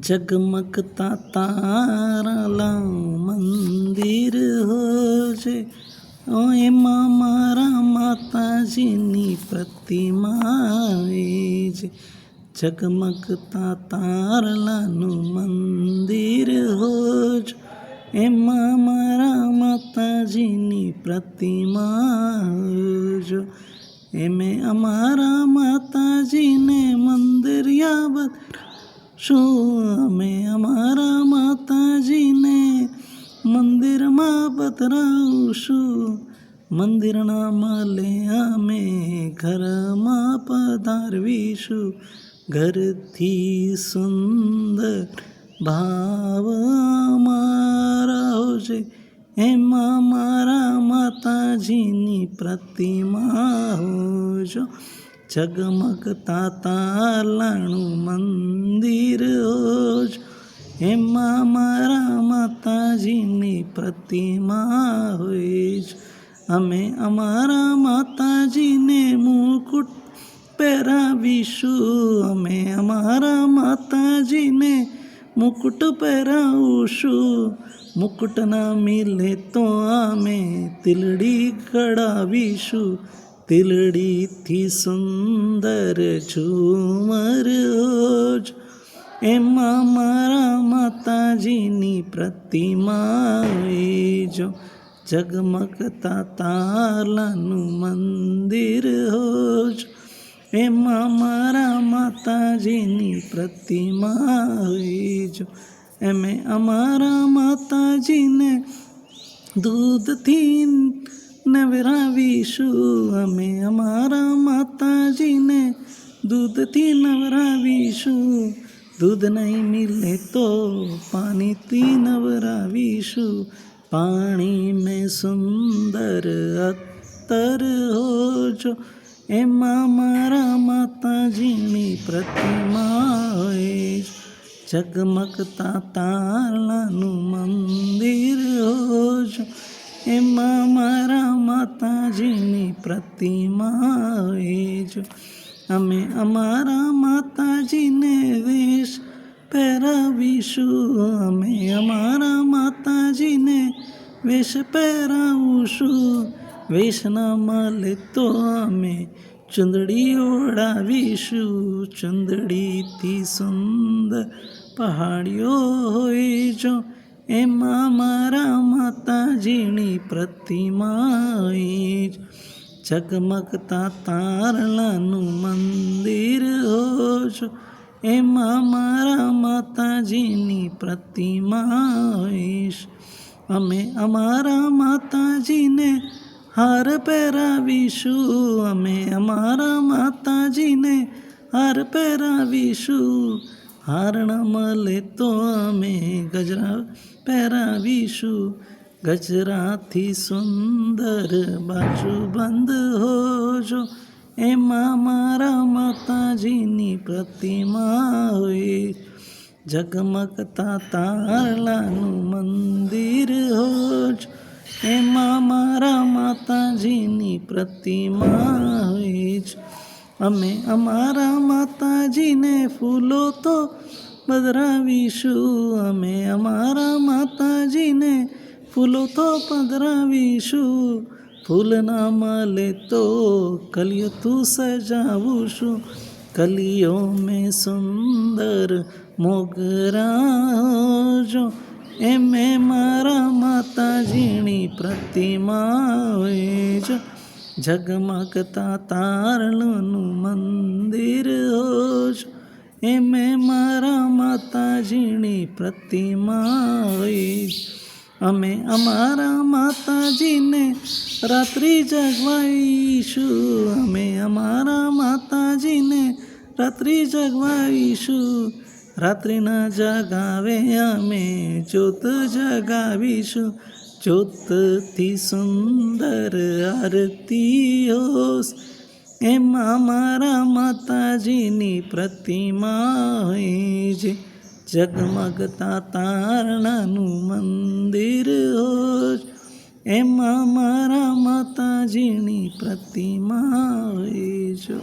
જગમગતા તારાલા મંદિર હોજે, એમાં મારા માતાજીની પ્રતિમા છે. જગમગતા તારલાનું મંદિર હોજ, એમાં મારા માતાજીની પ્રતિમા હોજો. એમે અમારા માતાજીને મંદિર યાદ શું, અમે અમારા માતાજીને મંદિરમાં પધરાવશું. મંદિરના માલે અમે ઘરમાં પધારવીશું. ઘરથી સુંદર ભાવ અમારા હોજે, એમાં મારા માતાજીની પ્રતિમા હોજો. જગમગતા તારલાનું મંદિર હોજ, એમાં મારા માતાજીની પ્રતિમા હોય છે. અમે અમારા માતાજીને મુકુટ પહેરાવીશું. અમે અમારા માતાજીને મુકુટ પહેરાવશું. મુકુટ ના મિલે તો અમે તિલડી કઢાવીશું. તિલડીથી સુંદર ઝુમર હોજ, એમાં મારા માતાજીની પ્રતિમા જો. જગમગતા તારલાનું મંદિર હોજ, એમાં મારા માતાજીની પ્રતિમા જો. એમે અમારા માતાજીને દૂધથી નવરાવીશું. અમે અમારા માતાજીને દૂધથી નવરાવીશું. દૂધ નહીં મિલે તો પાણીથી નવરાવીશું. પાણી મેં સુંદર અત્તર હોજો, એમાં મારા માતાજીની પ્રતિમા હોય. જગમગતા તારલાનું મંદિર હોજો, એમાં મારા માતાજીની પ્રતિમા હોય. અમે અમારા માતાજીને વેશ પહેરાવીશું. અમે અમારા માતાજીને વેશ પહેરાવીશું. વેશ ના મળે તો અમે ચુંદડી ઓઢાવીશું. ચુંદડીથી સુંદર પહાડીઓ હોય જો, એમાં મારા માતાજીની પ્રતિમા હોય. જગમગતા તારલાનું મંદિર હોજો, એમાં મારા માતાજીની પ્રતિમા હોય. અમે અમારા માતાજીને હાર પહેરાવીશું. અમે અમારા માતાજીને હાર પહેરાવીશું. હાર ન મળે તો અમે ગજરા પહેરાવીશું. ગજરાથી સુંદર બાજુબંધ હોજો, એમાં મારા માતાજીની પ્રતિમા હોય. જગમગતા તારલાનું મંદિર હોજ, એમાં મારા માતાજીની પ્રતિમા હોય. અમે અમારા માતાજીને ફૂલો તો પધરાવીશું. અમે અમારા માતાજીને ફૂલો તો પધરાવીશું. ફૂલ ના મળે તો કલિયો તું સજાવું. કલિયો મેં સુંદર મોગરા જો, એમે મારા માતાજીની પ્રતિમા હોય. જગમગતા તારલાનું મંદિર હોજ, એમે મારા માતાજીની પ્રતિમા હોય. અમે અમારા માતાજીને રાત્રિ જગવાઈશું. અમે અમારા માતાજીને રાત્રિ જગવાઈશું. રાત્રિના જગાવે અમે જ્યોત જગાવીશું. જ્યોતથી સુંદર આરતી હોશ, એમાં મારા માતાજીની પ્રતિમા હોય. જગમગતા તારલાનું મંદિર હોજ, એમાં મારા માતાજીની પ્રતિમા હોય.